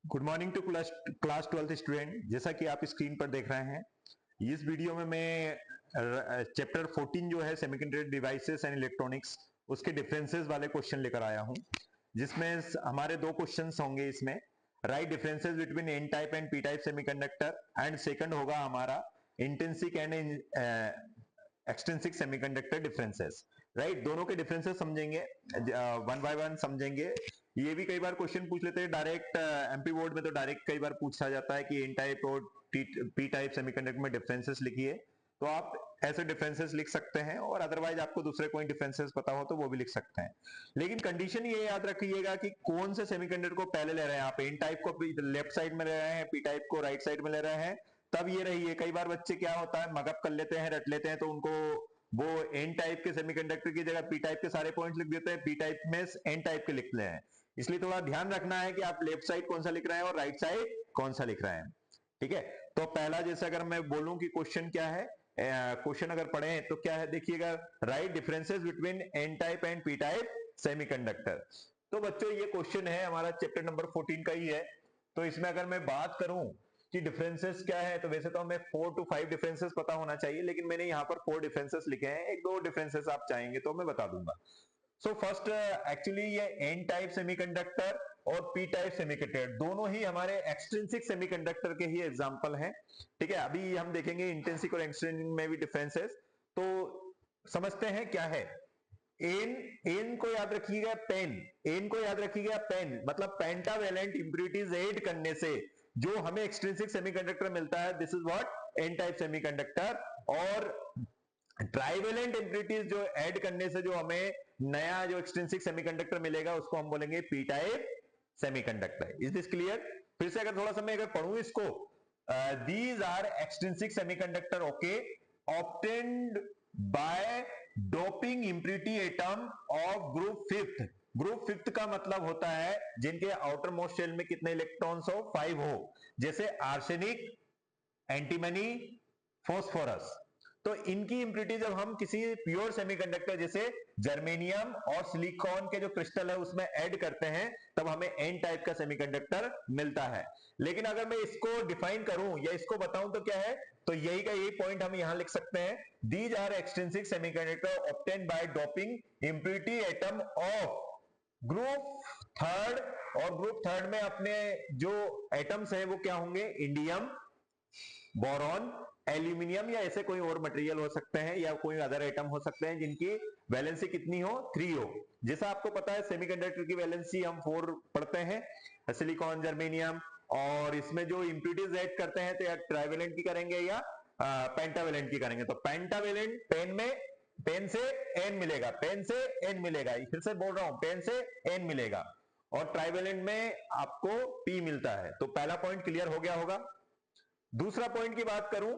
Good morning to class 12th student. जैसा कि आप स्क्रीन पर देख रहे हैं, इस वीडियो में मैं चैप्टर 14 जो है सेमीकंडक्टर डिवाइसेस एंड इलेक्ट्रॉनिक्स, उसके डिफरेंसेस वाले क्वेश्चन लेकर आया हूं, जिसमें हमारे दो क्वेश्चंस होंगे। इसमें right differences between N type and P type semiconductor, and second होगा हमारा intrinsic and extrinsic semiconductor differences. Right, दोनों के डिफरेंसेस समझेंगे, वन बाय वन समझेंगे। ये भी कई बार क्वेश्चन पूछ लेते हैं डायरेक्ट एमपी बोर्ड में, तो डायरेक्ट कई बार पूछा जाता है कि एन टाइप और पी टाइप सेमीकंडक्टर में डिफरेंसेस लिखिए, तो आप ऐसे डिफरेंसेस लिख सकते हैं, और अदरवाइज आपको दूसरे कोई डिफरेंसेस पता हो तो वो भी लिख सकते हैं। लेकिन कंडीशन ये याद रखिएगा कि कौन से सेमीकंडक्टर को पहले ले रहे हैं। आप एन टाइप को लेफ्ट साइड में ले रहे हैं, पी टाइप को राइट साइड में ले रहे हैं, तब ये रही है। कई बार बच्चे क्या होता है, मगअप कर लेते हैं, रट लेते हैं, तो उनको वो एन टाइप के सेमीकंडक्टर की जगह पी टाइप के सारे पॉइंट्स लिख देते हैं, पी टाइप में एन टाइप के लिखते हैं। इसलिए थोड़ा ध्यान रखना है कि आप लेफ्ट साइड कौन सा लिख रहे हैं और राइट साइड कौन सा लिख रहे हैं। ठीक है, तो पहला जैसे अगर मैं बोलूं कि क्वेश्चन क्या है, क्वेश्चन अगर पढ़े तो क्या है, देखिएगा, right differences between N type and P type semiconductor. तो बच्चों ये क्वेश्चन है हमारा चैप्टर नंबर 14 का ही है। तो इसमें अगर मैं बात करूं कि डिफरेंसेस क्या है, तो वैसे तो हमें 4 to 5 डिफरेंसेस पता होना चाहिए, लेकिन मैंने यहाँ पर 4 डिफरेंसेस लिखे हैं। एक दो डिफरेंसेस आप चाहेंगे तो मैं बता दूंगा। सो फर्स्ट, एक्चुअली ये एन टाइप सेमीकंडक्टर और पी टाइप सेमीकंडक्टर दोनों ही हमारे एक्सट्रिंसिक सेमीकंडक्टर के ही एग्जांपल हैं। ठीक है, अभी हम देखेंगे इंट्रिंसिक और एक्सट्रिंसिक में भी डिफरेंसेस। तो समझते हैं क्या है। एन एन को याद रखिएगा, पेन, एन को याद रखिएगा, पेन मतलब पेंटावेलेंट इंप्यूरिटीज ऐड करने से जो हमें एक्सट्रिंसिक सेमीकंडक्टर मिलता है, this is what an type semiconductor. और ट्राइवेलेंट इंप्यूरिटीज जो ऐड करने से जो हमें नया जो एक्सट्रिंसिक सेमीकंडक्टर मिलेगा, उसको हम बोलेंगे P type semiconductor. Is this clear? फिर से अगर थोड़ा सा मैं अगर पढ़ूं इसको, these are extrinsic semiconductor, okay, obtained by doping impurity atom of group fifth. Group fifth का मतलब होता है जिनके आउटर मोस्ट शेल में कितने इलेक्ट्रॉन्स हो, 5 हो, जैसे आर्सेनिक, एंटीमनी, फॉस्फोरस। तो इनकी इंप्यूरिटी जब हम किसी प्योर सेमीकंडक्टर जैसे जर्मेनियम और सिलिकॉन के जो क्रिस्टल है उसमें ऐड करते हैं, तब हमें एन टाइप का सेमीकंडक्टर मिलता है। लेकिन अगर मैं इसको डिफाइन करूं या इसको बताऊं तो क्या है, तो यही का यही पॉइंट हम यहां लिख सकते हैं, these are extrinsic semiconductor obtained by doping impurity atom of group third. और ग्रुप थर्ड में अपने जो एटम्स हैं वो क्या होंगे, इंडियम, बोरॉन, एल्यूमिनियम, या ऐसे कोई और मटेरियल हो सकते हैं, या कोई अदर एटम हो सकते हैं जिनकी वैलेंसी कितनी हो, 3 हो। जैसा आपको पता है सेमीकंडक्टर की वैलेंसी हम 4 पढ़ते हैं, सिलिकॉन, जर्मेनियम, और इसमें जो इंप्यूरिटीज ऐड करते हैं तो या ट्राइवेलेंट की करेंगे या पेंटावेलेंट की करेंगे। तो पेंटावेलेंट पेन में, पेन से एन मिलेगा, पेन से एन मिलेगा, फिर से बोल रहा हूं, पेन से एन मिलेगा, और ट्राइवेलेंट में आपको पी मिलता है। तो पहला पॉइंट क्लियर हो गया होगा। दूसरा पॉइंट की बात करूं,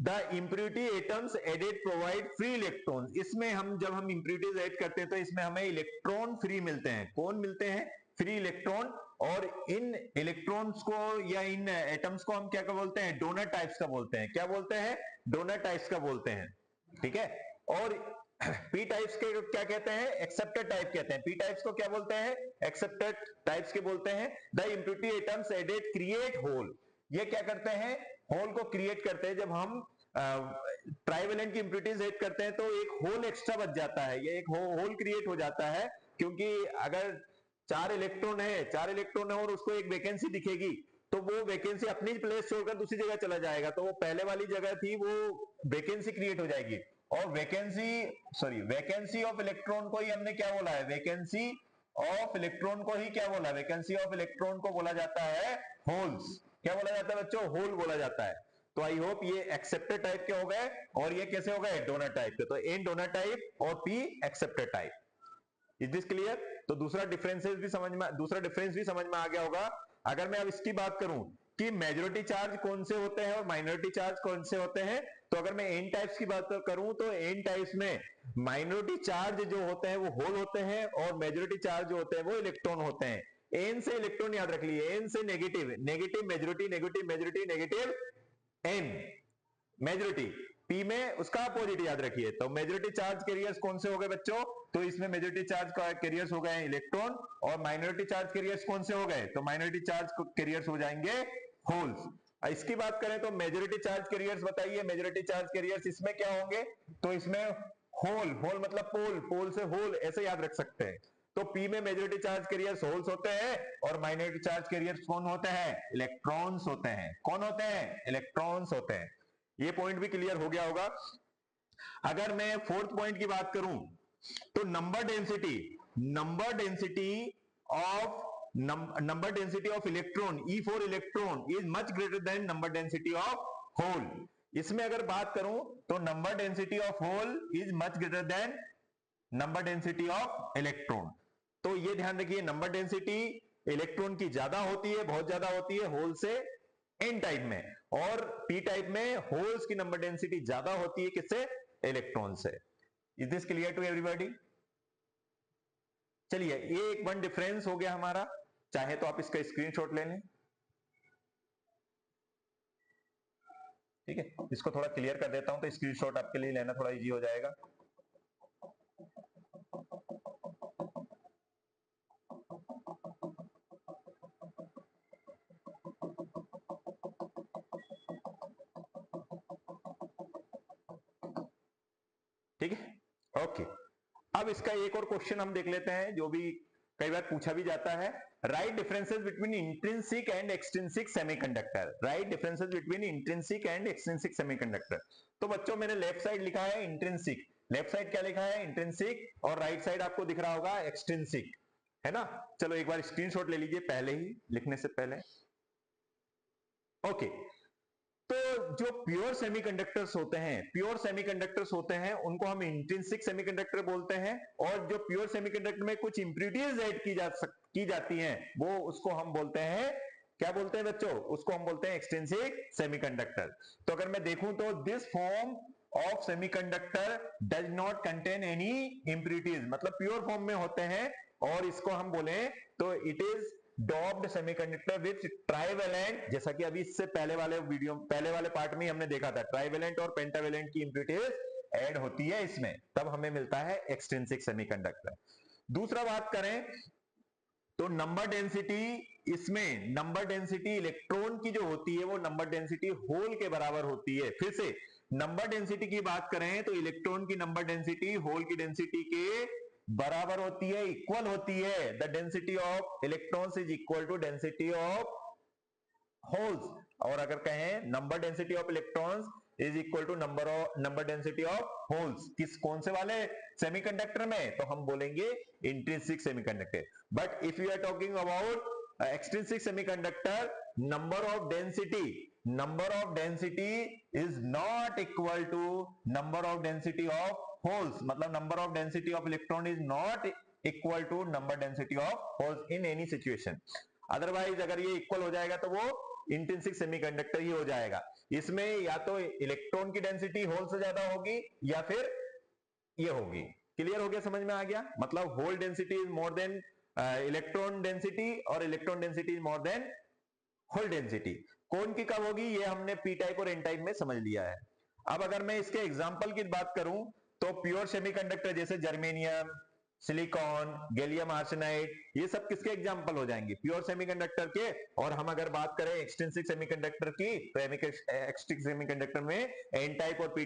the impurity atoms added provide free electron. इसमें हम जब हम इम्प्यूरिटीज ऐड करते हैं तो इसमें हमें इलेक्ट्रॉन फ्री मिलते हैं। कौन मिलते हैं, फ्री इलेक्ट्रॉन। और इन इलेक्ट्रॉन्स को या इन एटम्स को हम क्या का बोलते हैं, डोनर टाइप्स का बोलते हैं। क्या बोलते हैं, डोनर टाइप्स का बोलते हैं। ठीक है, और पी टाइप्स के क्या कहते हैं, एक्सेप्टेड टाइप कहते हैं। पी टाइप्स को क्या बोलते हैं, एक्सेप्टेड टाइप्स के बोलते हैं। The impurity atoms added create hole. ये क्या करते हैं, होल को क्रिएट करते हैं। जब हम ट्राइवेलेंट की इंप्यूरिटीज ऐड करते हैं तो एक होल एक्स्ट्रा बच जाता है, ये एक होल क्रिएट हो जाता है। क्योंकि अगर 4 इलेक्ट्रॉन है, 4 इलेक्ट्रॉन है और उसको एक वैकेंसी दिखेगी, तो वो वैकेंसी अपनी प्लेस छोड़कर दूसरी जगह चला जाएगा, तो वो पहले वाली जगह थी वो वैकेंसी क्रिएट हो जाएगी। और वैकेंसी ऑफ इलेक्ट्रॉन को ही हमने क्या बोला है, वैकेंसी ऑफ इलेक्ट्रॉन को ही क्या बोला, वैकेंसी ऑफ इलेक्ट्रॉन को बोला जाता है होल्स। क्या बोला जाता है बच्चों, होल बोला जाता है। तो आई होप ये एक्सेप्टेड टाइप के हो गए, और ये कैसे हो गए, डोनर टाइप के। तो एन डोनर टाइप और P accepted type. Is this clear? तो दूसरा डिफरेंस भी समझ में आ गया होगा। अगर मैं अब इसकी बात करूं कि मेजॉरिटी चार्ज कौन से होते हैं और माइनॉरिटी चार्ज कौन से होते हैं, तो अगर मैं एन टाइप्स की बात करूं तो एन टाइप्स में माइनॉरिटी चार्ज जो होते हैं वो होल होते हैं, और मेजॉरिटी चार्ज जो होते हैं वो इलेक्ट्रॉन होते हैं। एन से इलेक्ट्रॉन याद रख लिए, एन से negative, negative majority, negative majority, negative N majority. P में उसका अपोजिट याद रखिए। तो मेजॉरिटी चार्ज कैरियर्स कौन से हो गए बच्चों? तो इसमें मेजॉरिटी चार्ज कैरियर्स हो गए इलेक्ट्रॉन, और माइनॉरिटी चार्ज कैरियर्स कौन से हो गए? तो माइनॉरिटी चार्ज कैरियर्स हो जाएंगे होल्स। इसकी बात करें तो मेजॉरिटी चार्ज कैरियर्स बताइए, मेजॉरिटी चार्ज कैरियर्स इसमें क्या होंगे? तो इसमें होल, होल मतलब पोल, पोल से होल ऐसे याद रख सकते हैं। तो पी में मेजॉरिटी चार्ज कैरियर्स होल्स होते हैं, और माइनॉरिटी चार्ज कैरियर्स कौन होते हैं? इलेक्ट्रॉन्स होते हैं। कौन होते हैं? इलेक्ट्रॉन्स होते हैं। ये पॉइंट भी क्लियर हो गया होगा। अगर मैं फोर्थ पॉइंट की बात करूं तो number density of electron E for electron is much greater than number density of hole. इसमें अगर बात करूं तो number density of hole is much greater than number density of electron. तो ये ध्यान रखिए, नंबर डेंसिटी इलेक्ट्रॉन की ज्यादा होती है, बहुत ज्यादा होती है होल से एन टाइप में, और पी टाइप में होल्स की नंबर डेंसिटी ज्यादा होती है किससे? इलेक्ट्रॉन से। Is this clear to everybody? चलिए, ये एक वन डिफरेंस हो गया हमारा। चाहे तो आप इसका स्क्रीनशॉट ले लें, ठीक है। इसको थोड़ा क्लियर कर देता हूं तो स्क्रीनशॉट आपके लिए लेना थोड़ा इजी हो जाएगा। ठीक है, ओके। अब इसका एक और क्वेश्चन हम देख लेते हैं, जो भी कई बार पूछा भी जाता है। Right differences between intrinsic and extrinsic semiconductor. Right differences between intrinsic and extrinsic semiconductor. तो बच्चों मैंने लेफ्ट साइड लिखा है इंट्रिंसिक, लेफ्ट साइड क्या लिखा है? इंट्रिंसिक, और राइट साइड आपको दिख रहा होगा एक्सट्रिंसिक, है ना। चलो एक बार स्क्रीनशॉट ले लीजिए पहले ही लिखने से पहले। ओके, तो जो प्योर सेमीकंडक्टर्स होते हैं, प्योर सेमीकंडक्टर्स होते हैं, उनको हम इंट्रिंसिक सेमीकंडक्टर बोलते हैं। और जो प्योर सेमीकंडक्टर में कुछ इंप्यूरिटीज ऐड की जाती हैं, वो उसको हम बोलते हैं, क्या बोलते हैं बच्चों? उसको हम बोलते हैं एक्सट्रिंसिक सेमीकंडक्टर। तो अगर मैं देखूं तो this form of semiconductor does not contain any impurities, मतलब प्योर फॉर्म में होते हैं, और इसको हम बोले तो it is doped semiconductor with trivalent, जैसा कि अभी इससे पहले वाले वीडियो, पहले वाले पार्ट में हमने देखा था, ट्राइवेलेंट और पेंटावेलेंट की इंप्यूरिटीज ऐड होती है इसमें, तब हमें मिलता है एक्सट्रिंसिक सेमीकंडक्टर। दूसरा बात करें तो नंबर डेंसिटी, इसमें नंबर डेंसिटी इलेक्ट्रॉन की जो होती है वो नंबर डेंसिटी होल के बराबर होती है। फिर से नंबर डेंसिटी की बात करें तो इलेक्ट्रॉन की नंबर डेंसिटी होल की डेंसिटी के बराबर होती है, इक्वल होती है। The density of electrons is equal to density of holes. और अगर कहें number density of electrons is equal to number density of holes, किस कौन से वाले सेमीकंडक्टर में? तो हम बोलेंगे intrinsic semiconductor. But if you are talking about extrinsic semiconductor, number of density is not equal to number of density of holes, मतलब number of density of electron is not equal to number density of holes in any situation. Otherwise अगर ये equal हो जाएगा तो वो intrinsic semiconductor ही हो जाएगा। इसमें या तो इलेक्ट्रॉन की डेंसिटी होल से ज्यादा होगी या फिर ये होगी। क्लियर हो गया? समझ में आ गया? मतलब hole density is more than electron density, और electron density is more than hole density. कौन की कब होगी ये हमने पी टाइप और एन टाइप में समझ लिया है। अब अगर मैं इसके एग्जाम्पल की बात करूं तो प्योर सेमीकंडक्टर जैसे जर्मेनियम, सिलिकॉन, गैलियम आर्सेनाइड, ये सब किसके एग्जाम्पल हो जाएंगे? प्योर सेमीकंडक्टर के। और हम अगर बात करें एक्सट्रिंसिक सेमीकंडक्टर की, तो एक्सट्रिंसिक सेमीकंडक्टर में एन टाइप और पी